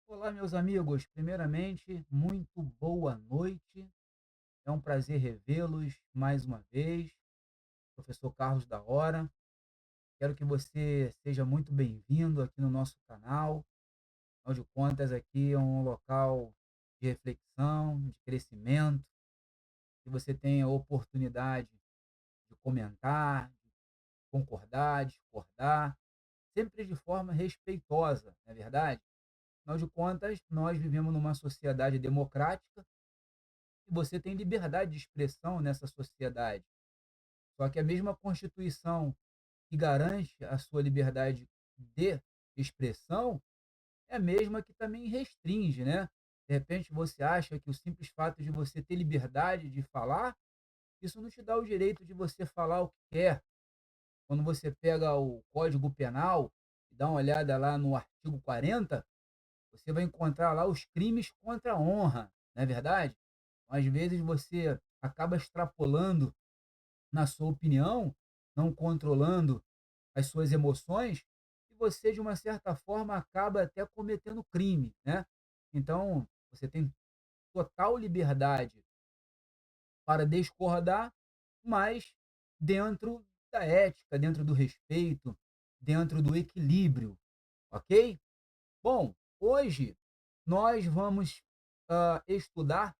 Olá, meus amigos. Primeiramente, muito boa noite. É um prazer revê-los mais uma vez. Professor Carlos da Hora. Quero que você seja muito bem-vindo aqui no nosso canal. Afinal de contas, aqui é um local de reflexão, de crescimento, que você tenha a oportunidade de comentar, de concordar, discordar, sempre de forma respeitosa, não é verdade? Afinal de contas, nós vivemos numa sociedade democrática e você tem liberdade de expressão nessa sociedade. Só que a mesma Constituição que garante a sua liberdade de expressão é a mesma que também restringe, né? De repente você acha que o simples fato de você ter liberdade de falar, isso não te dá o direito de você falar o que quer. Quando você pega o Código Penal e dá uma olhada lá no artigo 40, você vai encontrar lá os crimes contra a honra, não é verdade? Às vezes você acaba extrapolando na sua opinião, não controlando as suas emoções, e você, de uma certa forma, acaba até cometendo crime, né? Então, você tem total liberdade para discordar, mas dentro da ética, dentro do respeito, dentro do equilíbrio, ok? Bom, hoje nós vamos estudar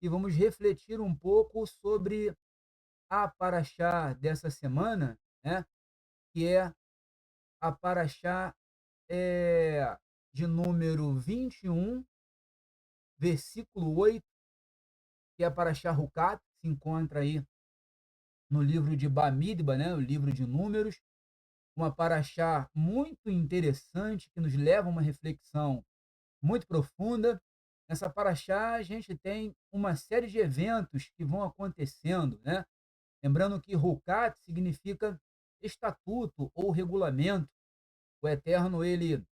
e vamos refletir um pouco sobre a paraxá dessa semana, né, que é a paraxá, de número 21, versículo 8, que é a paraxá Rucat, se encontra aí no livro de Bamidba, né, o livro de Números, uma paraxá muito interessante que nos leva a uma reflexão muito profunda. Nessa paraxá a gente tem uma série de eventos que vão acontecendo, né? Lembrando que Rucat significa estatuto ou regulamento. O Eterno ele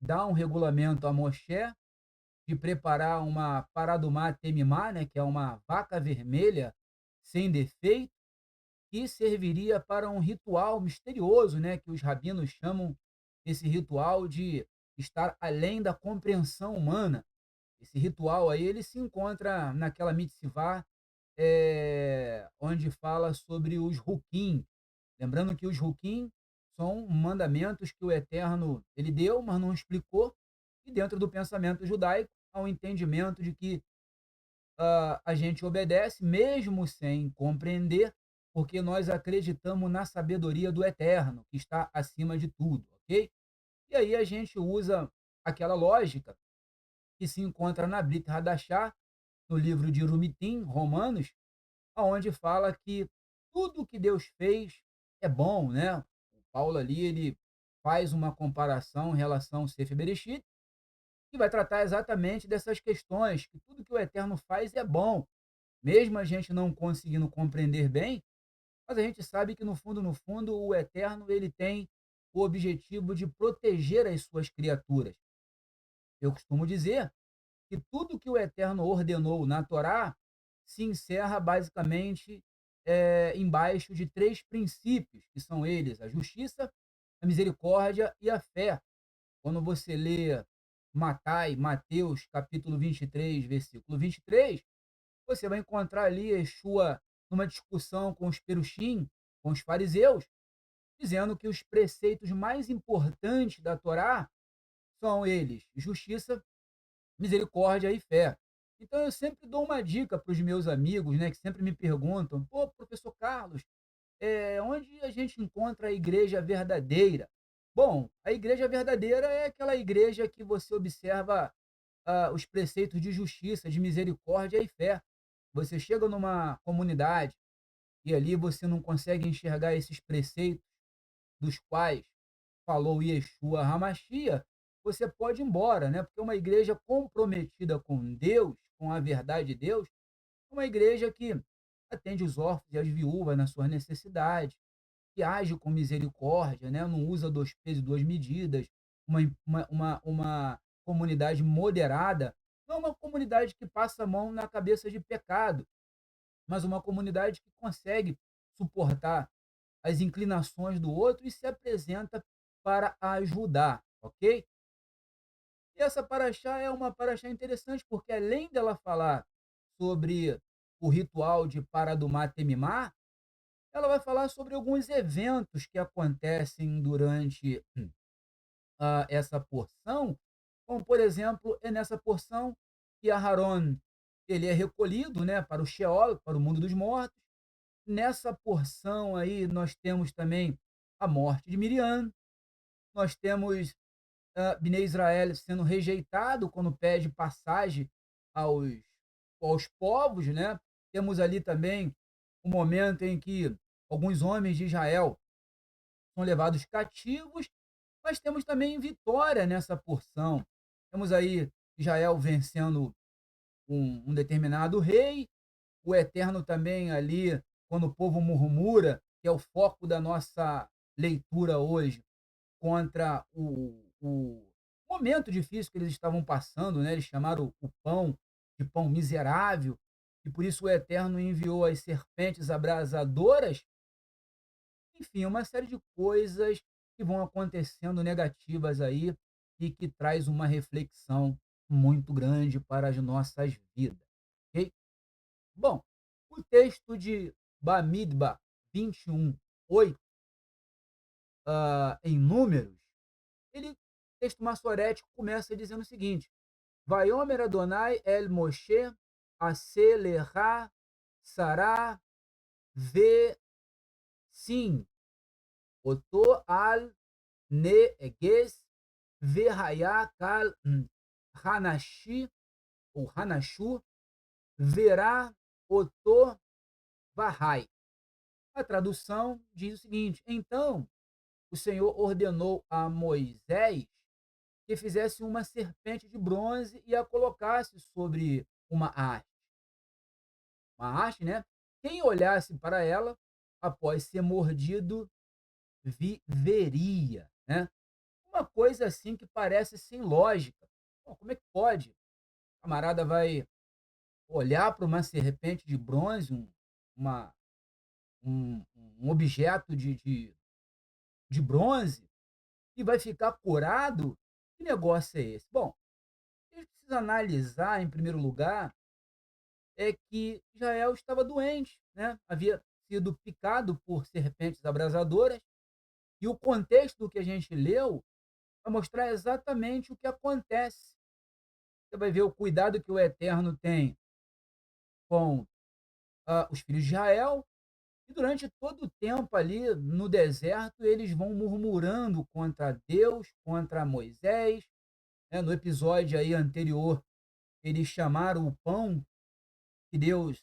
dá um regulamento a Moshe de preparar uma paradumá temimá, né, que é uma vaca vermelha sem defeito, que serviria para um ritual misterioso, né, que os rabinos chamam esse ritual de estar além da compreensão humana. Esse ritual aí ele se encontra naquela mitzvah onde fala sobre os Hukim. Lembrando que os Hukim são mandamentos que o Eterno ele deu, mas não explicou, e dentro do pensamento judaico há um entendimento de que a gente obedece mesmo sem compreender, porque nós acreditamos na sabedoria do Eterno, que está acima de tudo, ok? E aí a gente usa aquela lógica que se encontra na Brit Hadashah, no livro de Rumitim, Romanos, aonde fala que tudo que Deus fez é bom, né? O Paulo ali ele faz uma comparação em relação ao Sefer Bereshit e vai tratar exatamente dessas questões, que tudo que o Eterno faz é bom, mesmo a gente não conseguindo compreender bem, mas a gente sabe que no fundo, o Eterno ele tem o objetivo de proteger as suas criaturas. Eu costumo dizer que tudo que o Eterno ordenou na Torá se encerra basicamente embaixo de três princípios, que são eles: a justiça, a misericórdia e a fé. Quando você lê Mateus capítulo 23, versículo 23, você vai encontrar ali Yeshua numa discussão com os perushim, com os fariseus, dizendo que os preceitos mais importantes da Torá são eles: justiça, misericórdia e fé. Então eu sempre dou uma dica para os meus amigos, né, que sempre me perguntam: pô, professor Carlos, onde a gente encontra a igreja verdadeira? Bom, a igreja verdadeira é aquela igreja que você observa os preceitos de justiça, de misericórdia e fé. Você chega numa comunidade e ali você não consegue enxergar esses preceitos dos quais falou Yeshua Hamashia, você pode ir embora, né? Porque uma igreja comprometida com Deus, com a verdade de Deus, é uma igreja que atende os órfãos e as viúvas nas suas necessidades, que age com misericórdia, né? Não usa dois pesos e duas medidas, uma comunidade moderada, não é uma comunidade que passa a mão na cabeça de pecado, mas uma comunidade que consegue suportar as inclinações do outro e se apresenta para ajudar, ok? E essa paraxá é uma paraxá interessante, porque além dela falar sobre o ritual de Paradumat Temimá, ela vai falar sobre alguns eventos que acontecem durante essa porção, como por exemplo, é nessa porção que Aharon ele é recolhido, né, para o Sheol, para o mundo dos mortos. Nessa porção aí nós temos também a morte de Miriam, nós temos Bnei Israel sendo rejeitado quando pede passagem aos, aos povos, né? Temos ali também o momento em que alguns homens de Israel são levados cativos, mas temos também vitória nessa porção. Temos aí Israel vencendo um determinado rei, o Eterno também ali, quando o povo murmura, que é o foco da nossa leitura hoje, contra o momento difícil que eles estavam passando, né? Eles chamaram o pão de pão miserável, e por isso o Eterno enviou as serpentes abrasadoras. Enfim, uma série de coisas que vão acontecendo negativas aí e que traz uma reflexão muito grande para as nossas vidas, ok? Bom, o texto de Bamidbar 21:8, em Números, ele, texto massorético, começa dizendo o seguinte: Vaiomer Adonai el Moshe Aselera Sarah Ve Sim Oto al Neges Verhaya Kal Hanashi ou Hanashu Verá Oto Vahai. A tradução diz o seguinte: então o Senhor ordenou a Moisés que fizesse uma serpente de bronze e a colocasse sobre uma haste, né? Quem olhasse para ela após ser mordido veria, né? Uma coisa assim que parece sem lógica. Bom, como é que pode? O camarada vai olhar para uma serpente de bronze, uma, um objeto de bronze, e vai ficar curado? Que negócio é esse? Bom, a gente precisa analisar, em primeiro lugar, é que Israel estava doente, né? Havia sido picado por serpentes abrasadoras, e o contexto do que a gente leu vai mostrar exatamente o que acontece. Você vai ver o cuidado que o Eterno tem com os filhos de Israel, e durante todo o tempo ali no deserto, eles vão murmurando contra Deus, contra Moisés, né? No episódio aí anterior, eles chamaram o pão que Deus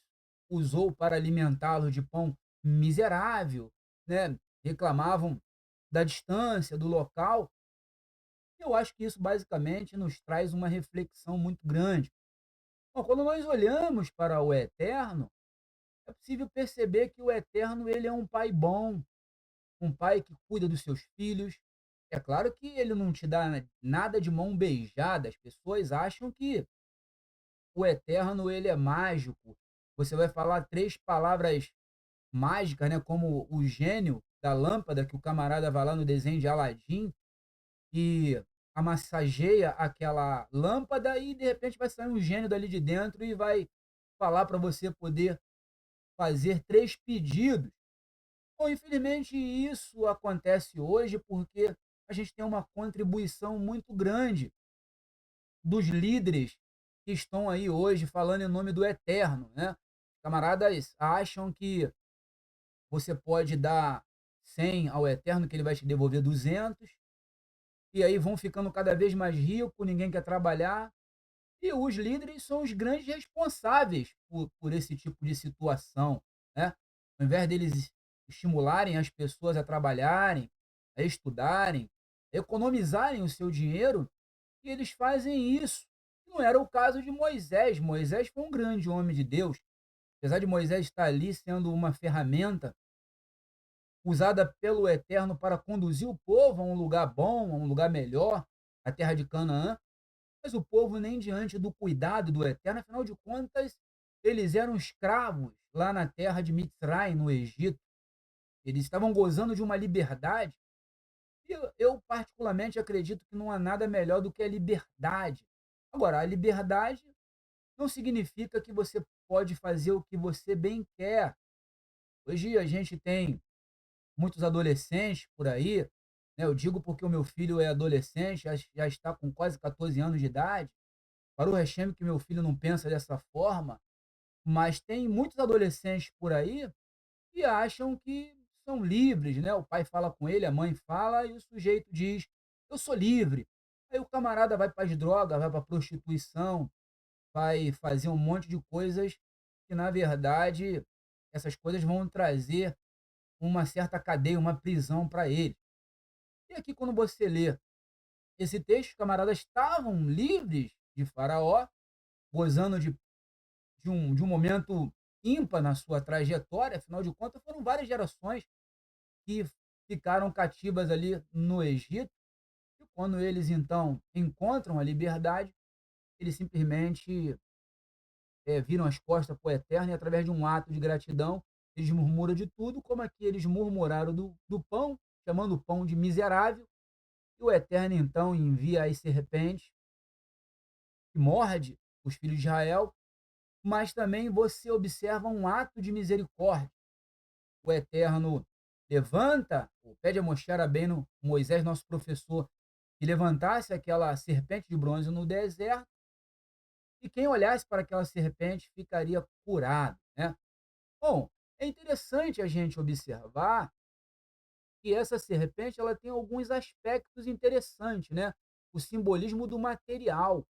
usou para alimentá-los de pão miserável, né? Reclamavam da distância, do local. Eu acho que isso basicamente nos traz uma reflexão muito grande. Bom, quando nós olhamos para o Eterno, é possível perceber que o Eterno ele é um pai bom, um pai que cuida dos seus filhos. É claro que ele não te dá nada de mão beijada. As pessoas acham que o Eterno ele é mágico. Você vai falar três palavras mágicas, né, como o gênio da lâmpada que o camarada vai lá no desenho de Aladim e amassageia aquela lâmpada e de repente vai sair um gênio dali de dentro e vai falar para você poder fazer três pedidos. Bom, infelizmente isso acontece hoje porque a gente tem uma contribuição muito grande dos líderes que estão aí hoje falando em nome do Eterno, né? Camaradas acham que você pode dar 100 ao Eterno, que ele vai te devolver 200, e aí vão ficando cada vez mais ricos, ninguém quer trabalhar, e os líderes são os grandes responsáveis por esse tipo de situação, né? Ao invés deles estimularem as pessoas a trabalharem, a estudarem, a economizarem o seu dinheiro, e eles fazem isso. Não era o caso de Moisés. Moisés foi um grande homem de Deus. Apesar de Moisés estar ali sendo uma ferramenta usada pelo Eterno para conduzir o povo a um lugar bom, a um lugar melhor, a terra de Canaã, mas o povo nem diante do cuidado do Eterno, afinal de contas, eles eram escravos lá na terra de Mitzray, no Egito. Eles estavam gozando de uma liberdade E eu particularmente acredito que não há nada melhor do que a liberdade. Agora, a liberdade não significa que você pode fazer o que você bem quer. Hoje a gente tem muitos adolescentes por aí, né, eu digo porque o meu filho é adolescente, já está com quase 14 anos de idade. Baruch Hashem que meu filho não pensa dessa forma, mas tem muitos adolescentes por aí que acham que são livres, né, o pai fala com ele, a mãe fala e o sujeito diz: "Eu sou livre". Aí o camarada vai para as drogas, vai para a prostituição, vai fazer um monte de coisas que, na verdade, essas coisas vão trazer uma certa cadeia, uma prisão para ele. E aqui, quando você lê esse texto, os camaradas estavam livres de Faraó, gozando de um momento ímpar na sua trajetória, afinal de contas, foram várias gerações que ficaram cativas ali no Egito, e quando eles então encontram a liberdade, eles simplesmente viram as costas para o Eterno e, através de um ato de gratidão, eles murmuram de tudo, como aqui eles murmuraram do pão, chamando o pão de miserável, e o Eterno então envia as serpentes que morde os filhos de Israel, mas também você observa um ato de misericórdia. O Eterno levanta, ou pede a Moshe Rabbeinu, Moisés, nosso professor, que levantasse aquela serpente de bronze no deserto, e quem olhasse para aquela serpente ficaria curado, né? Bom, é interessante a gente observar que essa serpente ela tem alguns aspectos interessantes, né? O simbolismo do material.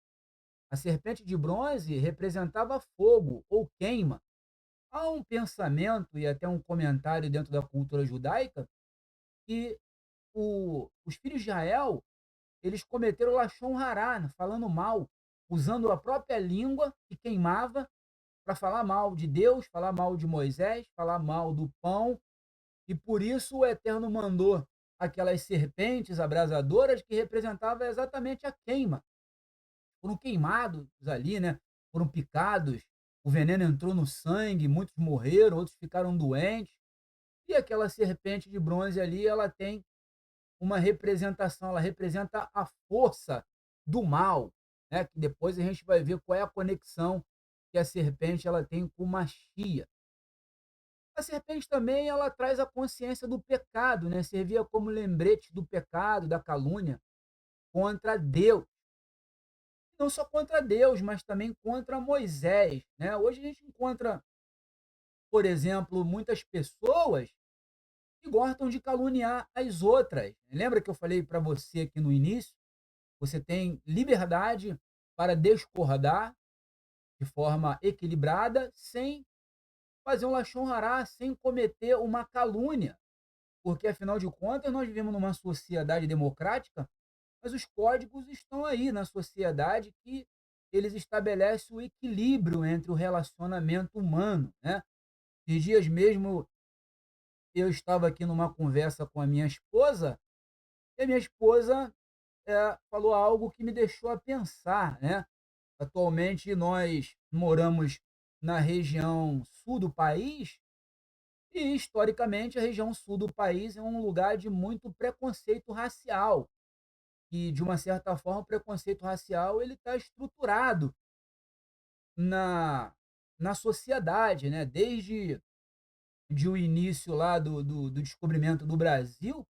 A serpente de bronze representava fogo ou queima. Há um pensamento e até um comentário dentro da cultura judaica que os filhos de Israel eles cometeram lashon hará, né, falando mal, usando a própria língua que queimava para falar mal de Deus, falar mal de Moisés, falar mal do pão, e por isso o Eterno mandou aquelas serpentes abrasadoras que representavam exatamente a queima. Foram queimados ali, né? Foram picados, o veneno entrou no sangue, muitos morreram, outros ficaram doentes. E aquela serpente de bronze ali, ela tem uma representação, ela representa a força do mal, né? Que depois a gente vai ver qual é a conexão que a serpente ela tem com Machia. A serpente também ela traz a consciência do pecado, né? Servia como lembrete do pecado, da calúnia contra Deus. Não só contra Deus, mas também contra Moisés, né? Hoje a gente encontra, por exemplo, muitas pessoas que gostam de caluniar as outras. Lembra que eu falei para você aqui no início? Você tem liberdade para discordar de forma equilibrada, sem fazer um lachon hará, sem cometer uma calúnia, porque afinal de contas nós vivemos numa sociedade democrática, mas os códigos estão aí na sociedade que eles estabelecem o equilíbrio entre o relacionamento humano, né? Esses dias mesmo eu estava aqui numa conversa com a minha esposa, e a minha esposa falou algo que me deixou a pensar, né? Atualmente nós moramos na região sul do país e, historicamente, a região sul do país é um lugar de muito preconceito racial. E, de uma certa forma, o preconceito racial ele está estruturado na, na sociedade, né? Desde o início lá do descobrimento do Brasil,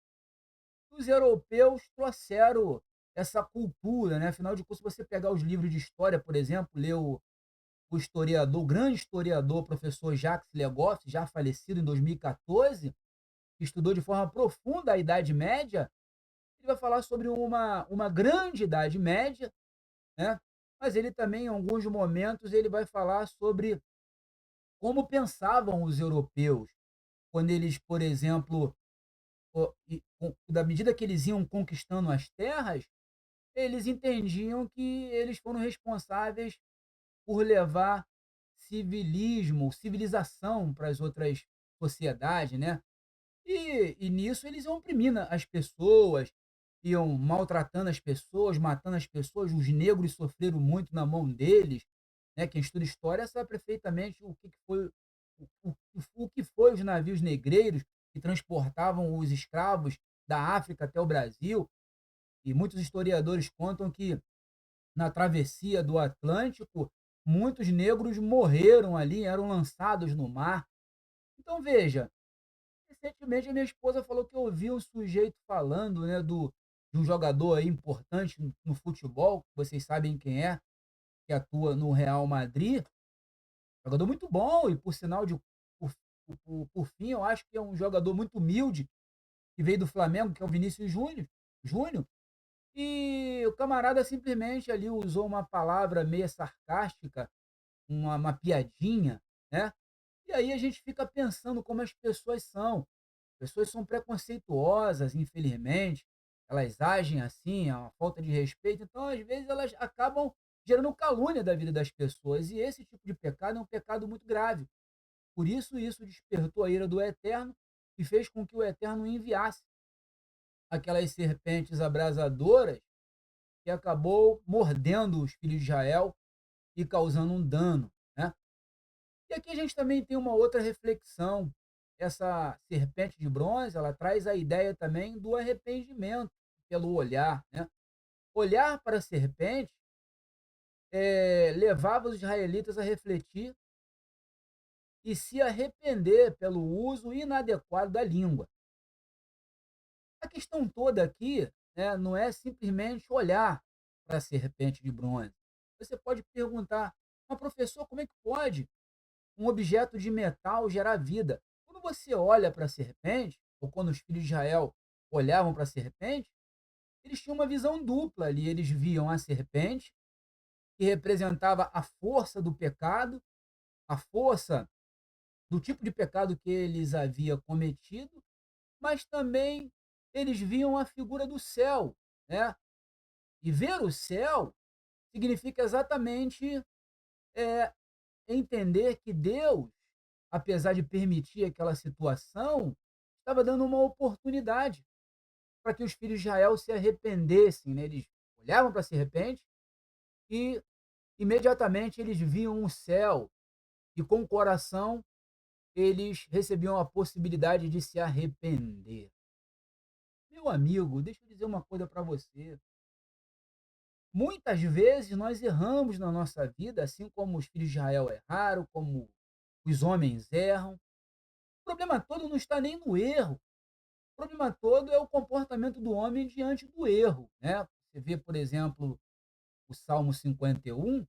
os europeus trouxeram essa cultura, né? Afinal de contas, se você pegar os livros de história, por exemplo, ler o historiador, o grande historiador, professor Jacques Legoff, já falecido em 2014, que estudou de forma profunda a Idade Média, ele vai falar sobre uma grande Idade Média, né? Mas ele também, em alguns momentos, ele vai falar sobre como pensavam os europeus, quando eles, por exemplo, da medida que eles iam conquistando as terras, eles entendiam que eles foram responsáveis por levar civilismo, civilização para as outras sociedades, né? E nisso eles iam oprimindo as pessoas, iam maltratando as pessoas, matando as pessoas. Os negros sofreram muito na mão deles, né? Quem estuda história sabe perfeitamente que foi o que foi os navios negreiros que transportavam os escravos da África até o Brasil, e muitos historiadores contam que na travessia do Atlântico, muitos negros morreram ali, eram lançados no mar. Então veja, recentemente a minha esposa falou que ouviu um sujeito falando, né, de um jogador aí importante no futebol, vocês sabem quem é, que atua no Real Madrid, jogador muito bom e por sinal de por fim, eu acho que é um jogador muito humilde, que veio do Flamengo, que é o Vinícius Júnior, e o camarada simplesmente ali usou uma palavra meio sarcástica, uma piadinha, né? E aí a gente fica pensando como as pessoas são. As pessoas são preconceituosas, infelizmente, elas agem assim, é uma falta de respeito, então às vezes elas acabam gerando calúnia da vida das pessoas, e esse tipo de pecado é um pecado muito grave. Por isso despertou a ira do Eterno e fez com que o Eterno enviasse aquelas serpentes abrasadoras que acabou mordendo os filhos de Israel e causando um dano, né? E aqui a gente também tem uma outra reflexão. Essa serpente de bronze, ela traz a ideia também do arrependimento pelo olhar, né? Olhar para a serpente levava os israelitas a refletir e se arrepender pelo uso inadequado da língua. A questão toda aqui, né, não é simplesmente olhar para a serpente de bronze. Você pode perguntar, mas professor, como é que pode um objeto de metal gerar vida? Quando você olha para a serpente, ou quando os filhos de Israel olhavam para a serpente, eles tinham uma visão dupla ali. Eles viam a serpente, que representava a força do pecado, a força do tipo de pecado que eles haviam cometido, mas também eles viam a figura do céu, né? E ver o céu significa exatamente é, entender que Deus, apesar de permitir aquela situação, estava dando uma oportunidade para que os filhos de Israel se arrependessem, né? Eles olhavam para a serpente e imediatamente eles viam o céu e com o coração eles recebiam a possibilidade de se arrepender. Meu amigo, deixa eu dizer uma coisa para você. Muitas vezes nós erramos na nossa vida, assim como os filhos de Israel erraram, como os homens erram. O problema todo não está nem no erro. O problema todo é o comportamento do homem diante do erro, né? Você vê, por exemplo, o Salmo 51,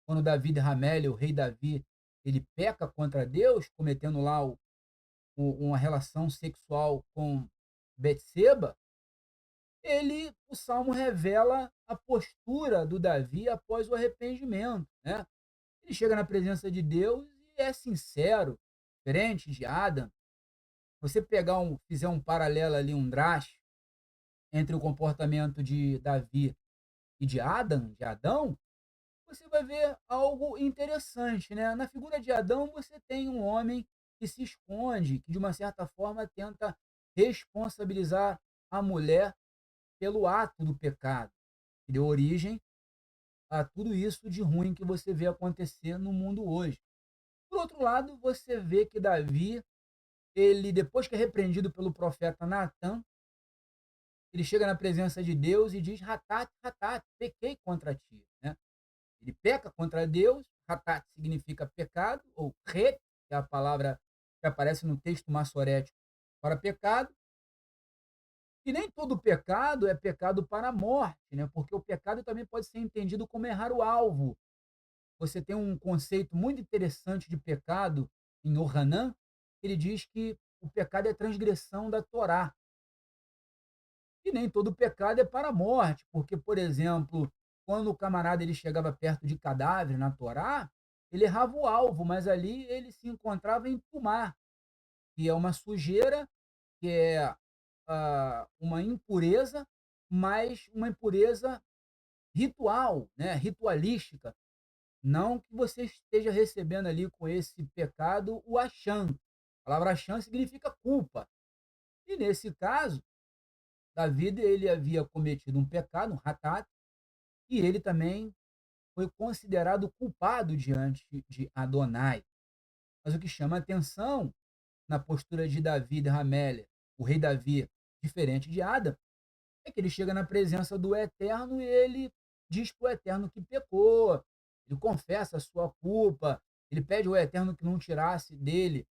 quando Davi derramele, o rei Davi, ele peca contra Deus, cometendo lá uma relação sexual com Betseba. O salmo revela a postura do Davi após o arrependimento, né? Ele chega na presença de Deus e é sincero, diferente de Adam. Você fizer um paralelo ali, um drash entre o comportamento de Davi e de Adão, você vai ver algo interessante, né? Na figura de Adão, você tem um homem que se esconde, que de uma certa forma tenta responsabilizar a mulher pelo ato do pecado, que deu origem a tudo isso de ruim que você vê acontecer no mundo hoje. Por outro lado, você vê que Davi, ele depois que é repreendido pelo profeta Natan, ele chega na presença de Deus e diz: Ratat, Ratat, pequei contra ti, né? Ele peca contra Deus. Ratat significa pecado, ou ret, que é a palavra que aparece no texto massorético para pecado. E nem todo pecado é pecado para a morte, né? Porque o pecado também pode ser entendido como errar o alvo. Você tem um conceito muito interessante de pecado em Ohanan. Ele diz que o pecado é transgressão da Torá. E nem todo pecado é para a morte, porque, por exemplo, quando o camarada ele chegava perto de cadáver na Torá, ele errava o alvo, mas ali ele se encontrava em Tumá, que é uma sujeira, que é uma impureza, mas uma impureza ritual, né? Ritualística. Não que você esteja recebendo ali com esse pecado o Achan. A palavra Achan significa culpa. E nesse caso, Davi ele havia cometido um pecado, um ratat, e ele também foi considerado culpado diante de Adonai. Mas o que chama a atenção na postura de Davi de Ramélia, o rei Davi, diferente de Adão, é que ele chega na presença do Eterno e ele diz para o Eterno que pecou, ele confessa a sua culpa, ele pede ao Eterno que não tirasse dele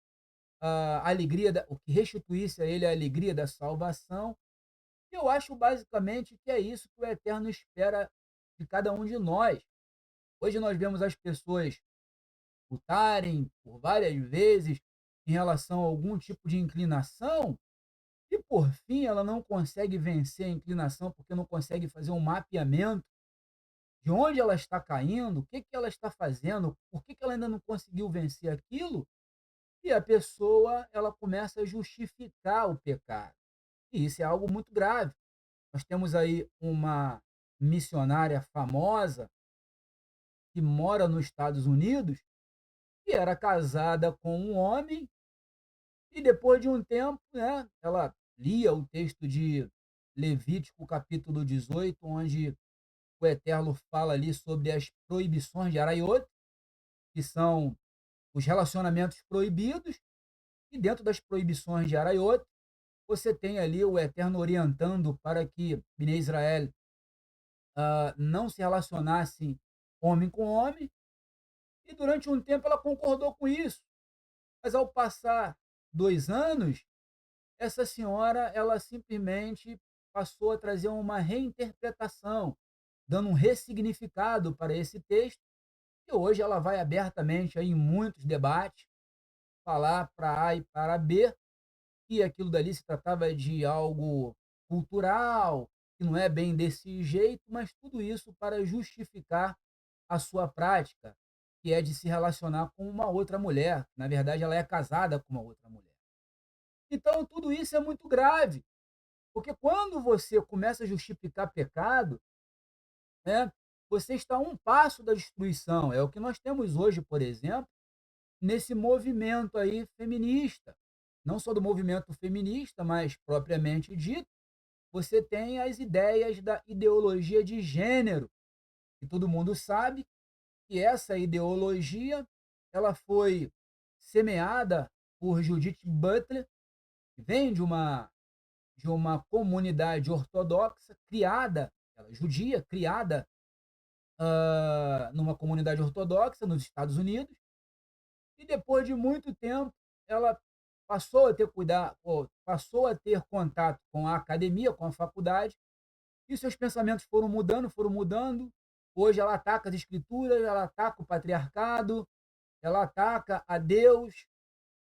a alegria, o que restituísse a ele a alegria da salvação. E eu acho basicamente que é isso que o Eterno espera de cada um de nós. Hoje nós vemos as pessoas lutarem por várias vezes em relação a algum tipo de inclinação, e por fim ela não consegue vencer a inclinação porque não consegue fazer um mapeamento de onde ela está caindo, o que, que ela está fazendo, por que, que ela ainda não conseguiu vencer aquilo, e a pessoa ela começa a justificar o pecado. E isso é algo muito grave. Nós temos aí uma missionária famosa que mora nos Estados Unidos, que era casada com um homem, e depois de um tempo, né, ela lia o texto de Levítico capítulo 18, onde o Eterno fala ali sobre as proibições de Araiot, que são os relacionamentos proibidos, e dentro das proibições de Araiot, você tem ali o Eterno orientando para que Bnei Israel não se relacionasse homem com homem, e durante um tempo ela concordou com isso. Mas ao passar 2 anos, essa senhora ela simplesmente passou a trazer uma reinterpretação, dando um ressignificado para esse texto, e hoje ela vai abertamente aí em muitos debates falar para A e para B que aquilo dali se tratava de algo cultural, que não é bem desse jeito, mas tudo isso para justificar a sua prática, que é de se relacionar com uma outra mulher. Na verdade, ela é casada com uma outra mulher. Então, tudo isso é muito grave, porque quando você começa a justificar pecado, né, você está a um passo da destruição. É o que nós temos hoje, por exemplo, nesse movimento aí feminista. Não só do movimento feminista, mas propriamente dito, você tem as ideias da ideologia de gênero, que todo mundo sabe que essa ideologia ela foi semeada por Judith Butler, que vem de uma comunidade ortodoxa criada, ela é judia, criada numa comunidade ortodoxa nos Estados Unidos, e depois de muito tempo ela passou a ter contato com a academia, com a faculdade, e seus pensamentos foram mudando, foram mudando. Hoje ela ataca as escrituras, ela ataca o patriarcado, ela ataca a Deus,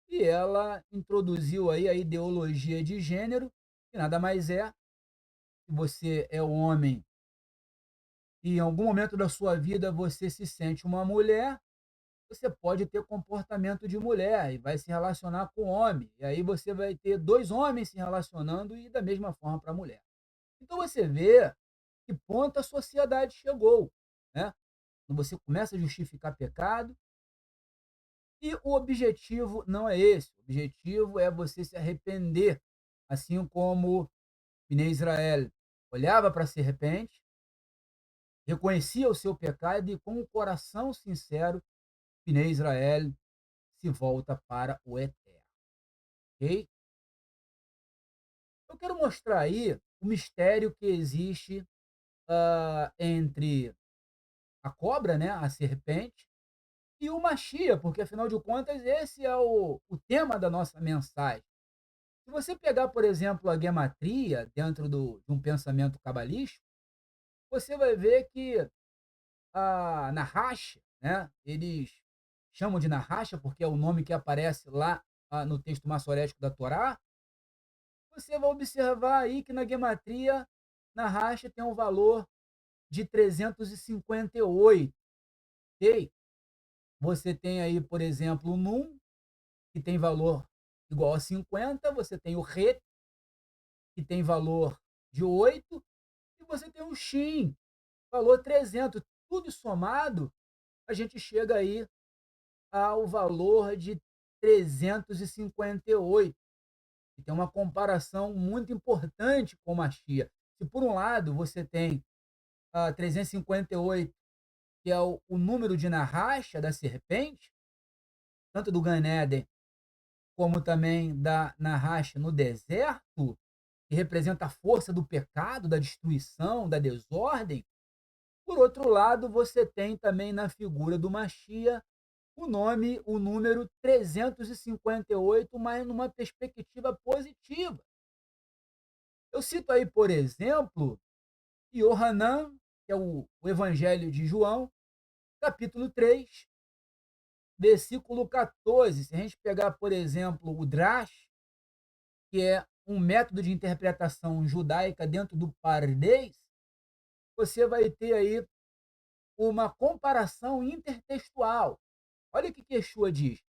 e ela introduziu aí a ideologia de gênero, que nada mais é, se você é um homem e em algum momento da sua vida você se sente uma mulher, você pode ter comportamento de mulher e vai se relacionar com homem. E aí você vai ter 2 homens se relacionando e da mesma forma para a mulher. Então você vê que ponto a sociedade chegou, né? Quando você começa a justificar pecado, e o objetivo não é esse. O objetivo é você se arrepender, assim como Bnei Israel olhava para a serpente, reconhecia o seu pecado e com o coração sincero, Bnei Israel se volta para o Eterno, ok? Eu quero mostrar aí o mistério que existe entre a cobra, né, a serpente, e o Machia, porque afinal de contas esse é o tema da nossa mensagem. Se você pegar, por exemplo, a gematria dentro de um pensamento cabalístico, você vai ver que a Nahash, né, eles chamam de Nahash porque é o nome que aparece lá no texto maçorético da Torá. Você vai observar aí que na gematria, Nahash tem um valor de 358, ok? Você tem aí, por exemplo, o Num, que tem valor igual a 50, você tem o Re, que tem valor de 8, e você tem o Shin, valor 300. Tudo somado, a gente chega aí ao valor de 358, que tem uma comparação muito importante com Machia. Se por um lado você tem 358, que é o número de Nahash, da serpente, tanto do Gan Eden como também da Nahash no deserto, que representa a força do pecado, da destruição, da desordem. Por outro lado, você tem também na figura do Machia o número 358, mas numa perspectiva positiva. Eu cito aí, por exemplo, Yohanan, que é o Evangelho de João, capítulo 3, versículo 14. Se a gente pegar, por exemplo, o Drash, que é um método de interpretação judaica dentro do Pardês, você vai ter aí uma comparação intertextual. Olha o que Yeshua diz.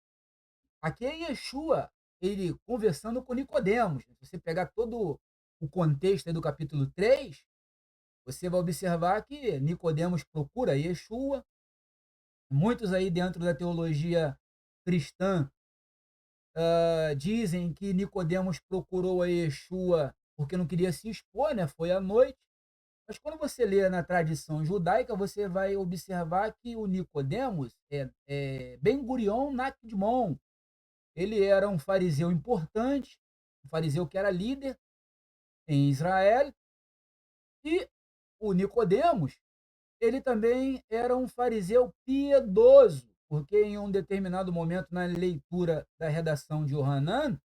Aqui é Yeshua, ele conversando com Nicodemos. Se você pegar todo o contexto aí do capítulo 3, você vai observar que Nicodemos procura Yeshua. Muitos aí dentro da teologia cristã dizem que Nicodemos procurou a Yeshua porque não queria se expor, né? Foi à noite. Mas quando você lê na tradição judaica, você vai observar que o Nicodemos é Ben Gurion Nakdimon. Ele era um fariseu importante, um fariseu que era líder em Israel, e o Nicodemos, ele também era um fariseu piedoso, porque em um determinado momento na leitura da redação de Yohanan,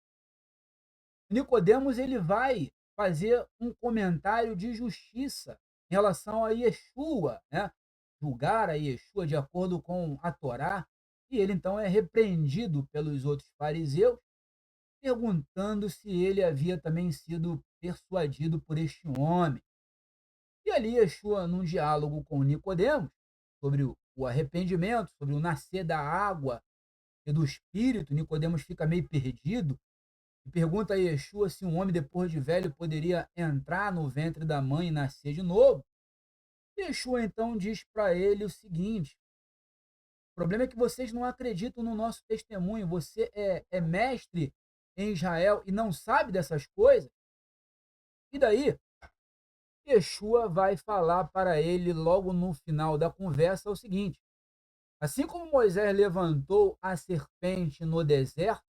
Nicodemos ele vai fazer um comentário de justiça em relação a Yeshua, né? Julgar a Yeshua de acordo com a Torá, e ele então é repreendido pelos outros fariseus, perguntando se ele havia também sido persuadido por este homem. E ali Yeshua, num diálogo com Nicodemos, sobre o arrependimento, sobre o nascer da água e do espírito, Nicodemos fica meio perdido e pergunta a Yeshua se um homem depois de velho poderia entrar no ventre da mãe e nascer de novo. Yeshua então diz para ele o seguinte: o problema é que vocês não acreditam no nosso testemunho, você é mestre em Israel e não sabe dessas coisas. E daí, Yeshua vai falar para ele logo no final da conversa o seguinte: assim como Moisés levantou a serpente no deserto,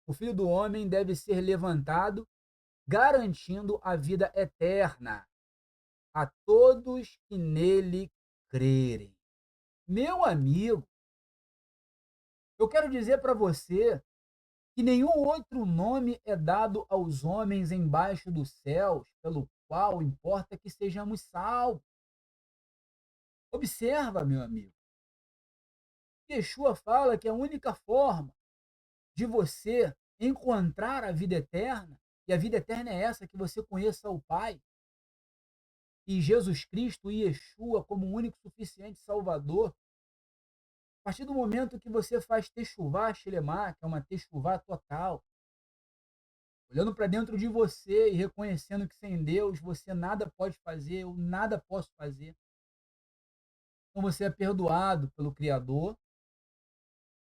o Filho do Homem deve ser levantado, garantindo a vida eterna a todos que nele crerem. Meu amigo, eu quero dizer para você que nenhum outro nome é dado aos homens embaixo dos céus, pelo qual importa que sejamos salvos. Observa, meu amigo, Yeshua fala que a única forma de você encontrar a vida eterna, e a vida eterna é essa, que você conheça o Pai, e Jesus Cristo e Yeshua como o único suficiente Salvador. A partir do momento que você faz techuvá shilemá, que é uma techuvá total, olhando para dentro de você e reconhecendo que sem Deus você nada pode fazer, eu nada posso fazer. Então você é perdoado pelo Criador,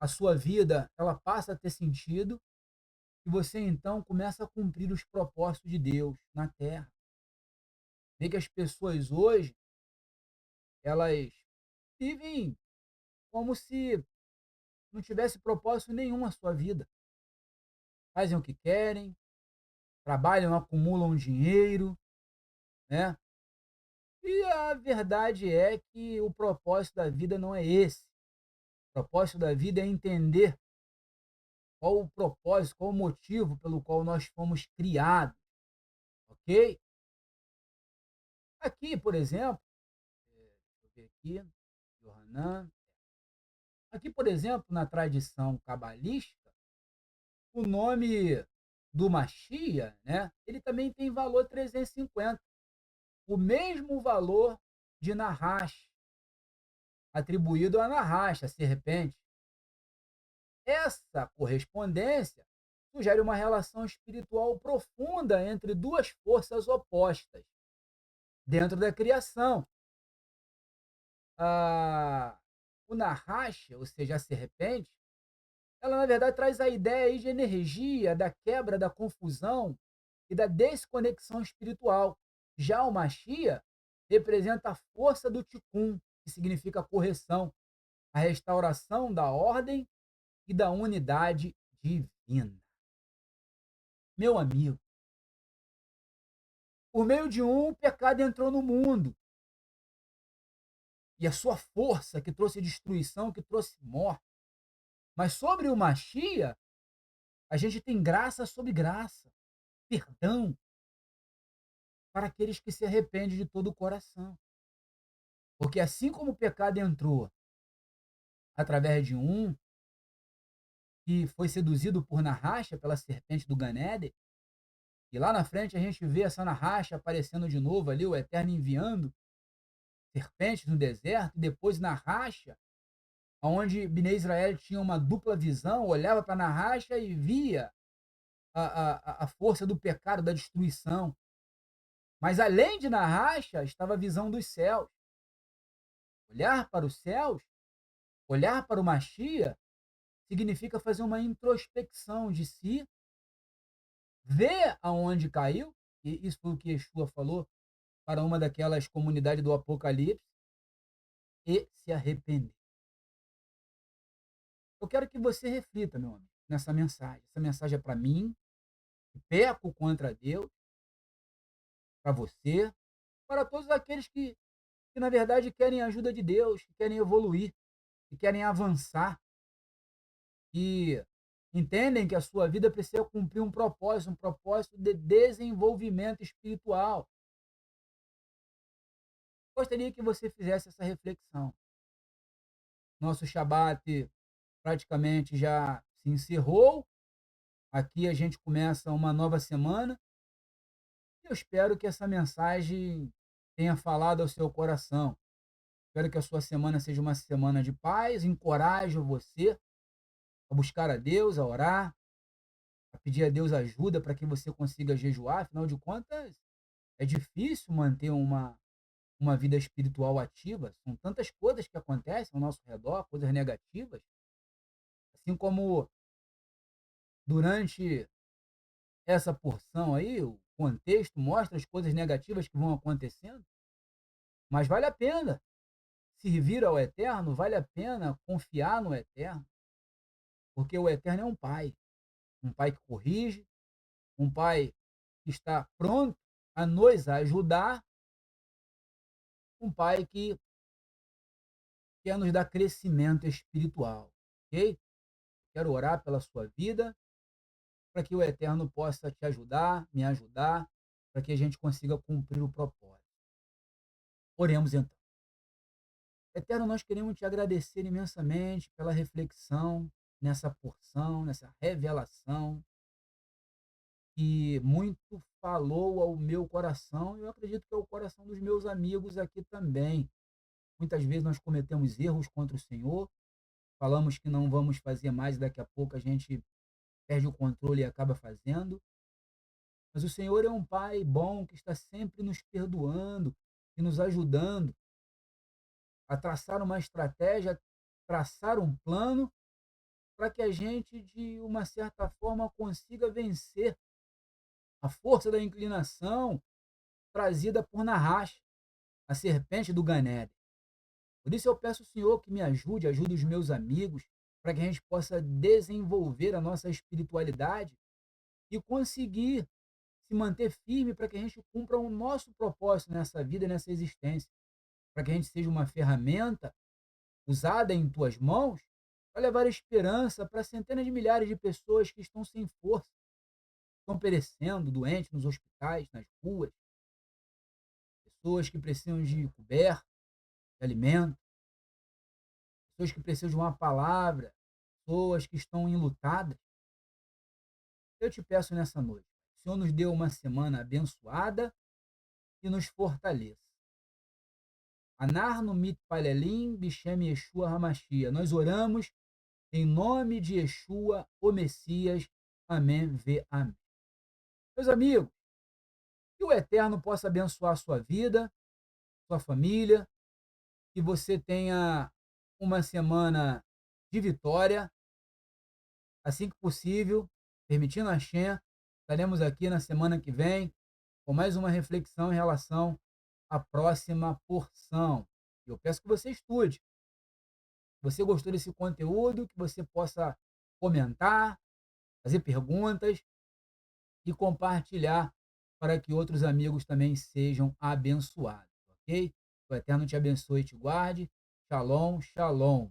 a sua vida ela passa a ter sentido e você então começa a cumprir os propósitos de Deus na Terra. Vê que as pessoas hoje elas vivem como se não tivesse propósito nenhum a sua vida. Fazem o que querem, trabalham, acumulam dinheiro, né? E a verdade é que o propósito da vida não é esse. O propósito da vida é entender qual o propósito, qual o motivo pelo qual nós fomos criados, ok? Aqui, por exemplo, deixa eu ver aqui, Yohanan. Aqui, por exemplo, na tradição cabalística, o nome do Machia, né, ele também tem valor 350, o mesmo valor de Nahash, atribuído a Nahash, a serpente. Essa correspondência sugere uma relação espiritual profunda entre duas forças opostas dentro da criação. A, o Nahash, ou seja, a serpente, ela na verdade traz a ideia aí de energia, da quebra, da confusão e da desconexão espiritual. Já o Machia representa a força do Tikkun, que significa correção, a restauração da ordem e da unidade divina. Meu amigo, Por meio de um, o pecado entrou no mundo. E a sua força que trouxe destruição, que trouxe morte. Mas sobre o Machia, a gente tem graça sobre graça, perdão para aqueles que se arrependem de todo o coração. Porque assim como o pecado entrou através de um, que foi seduzido por Narraxa, pela serpente do Ganede, e lá na frente a gente vê essa Narraxa aparecendo de novo ali, o Eterno enviando serpentes no deserto, e depois Narraxa, onde Bnei Israel tinha uma dupla visão, olhava para Narraxa e via a força do pecado, da destruição. Mas além de Narraxa, estava a visão dos céus. Olhar para os céus, olhar para o Machia, significa fazer uma introspecção de si, ver aonde caiu, e isso foi o que Yeshua falou para uma daquelas comunidades do Apocalipse, e se arrepender. Eu quero que você reflita, meu amigo, nessa mensagem. Essa mensagem é para mim, que peco contra Deus, para você, para todos aqueles que na verdade querem a ajuda de Deus, que querem evoluir, que querem avançar, que entendem que a sua vida precisa cumprir um propósito de desenvolvimento espiritual. Gostaria que você fizesse essa reflexão. Nosso Shabat praticamente já se encerrou. Aqui a gente começa uma nova semana. Eu espero que essa mensagem tenha falado ao seu coração. Espero que a sua semana seja uma semana de paz. Encorajo você a buscar a Deus, a orar, a pedir a Deus ajuda para que você consiga jejuar. Afinal de contas, é difícil manter uma vida espiritual ativa. São tantas coisas que acontecem ao nosso redor, coisas negativas. Assim como durante essa porção aí, o contexto mostra as coisas negativas que vão acontecendo, mas vale a pena servir ao Eterno, vale a pena confiar no Eterno, porque o Eterno é um pai que corrige, um pai que está pronto a nos ajudar, um pai que quer nos dar crescimento espiritual, ok? Quero orar pela sua vida, para que o Eterno possa te ajudar, me ajudar, para que a gente consiga cumprir o propósito. Oremos então. Eterno, nós queremos te agradecer imensamente pela reflexão nessa porção, nessa revelação, que muito falou ao meu coração, e eu acredito que é o coração dos meus amigos aqui também. Muitas vezes nós cometemos erros contra o Senhor, falamos que não vamos fazer mais, e daqui a pouco a gente perde o controle e acaba fazendo. Mas o Senhor é um Pai bom que está sempre nos perdoando e nos ajudando a traçar uma estratégia, traçar um plano para que a gente, de uma certa forma, consiga vencer a força da inclinação trazida por Nahash, a serpente do Ganede. Por isso eu peço ao Senhor que me ajude, ajude os meus amigos, para que a gente possa desenvolver a nossa espiritualidade e conseguir se manter firme para que a gente cumpra o nosso propósito nessa vida, nessa existência, para que a gente seja uma ferramenta usada em tuas mãos para levar esperança para centenas de milhares de pessoas que estão sem força, estão perecendo, doentes nos hospitais, nas ruas, pessoas que precisam de coberta, de alimento, pessoas que precisam de uma palavra, pessoas que estão enlutadas. Eu te peço nessa noite, o Senhor nos deu uma semana abençoada e nos fortaleça. Anar no mitpalelim bishem Yeshua Hamashia. Nós oramos em nome de Yeshua, o Messias. Amém. Amém. Meus amigos, que o Eterno possa abençoar a sua vida, sua família, que você tenha uma semana de vitória, assim que possível, permitindo a Shem, estaremos aqui na semana que vem com mais uma reflexão em relação à próxima porção. Eu peço que você estude. Se você gostou desse conteúdo, que você possa comentar, fazer perguntas e compartilhar para que outros amigos também sejam abençoados, ok? Que o Eterno te abençoe e te guarde. Shalom, shalom.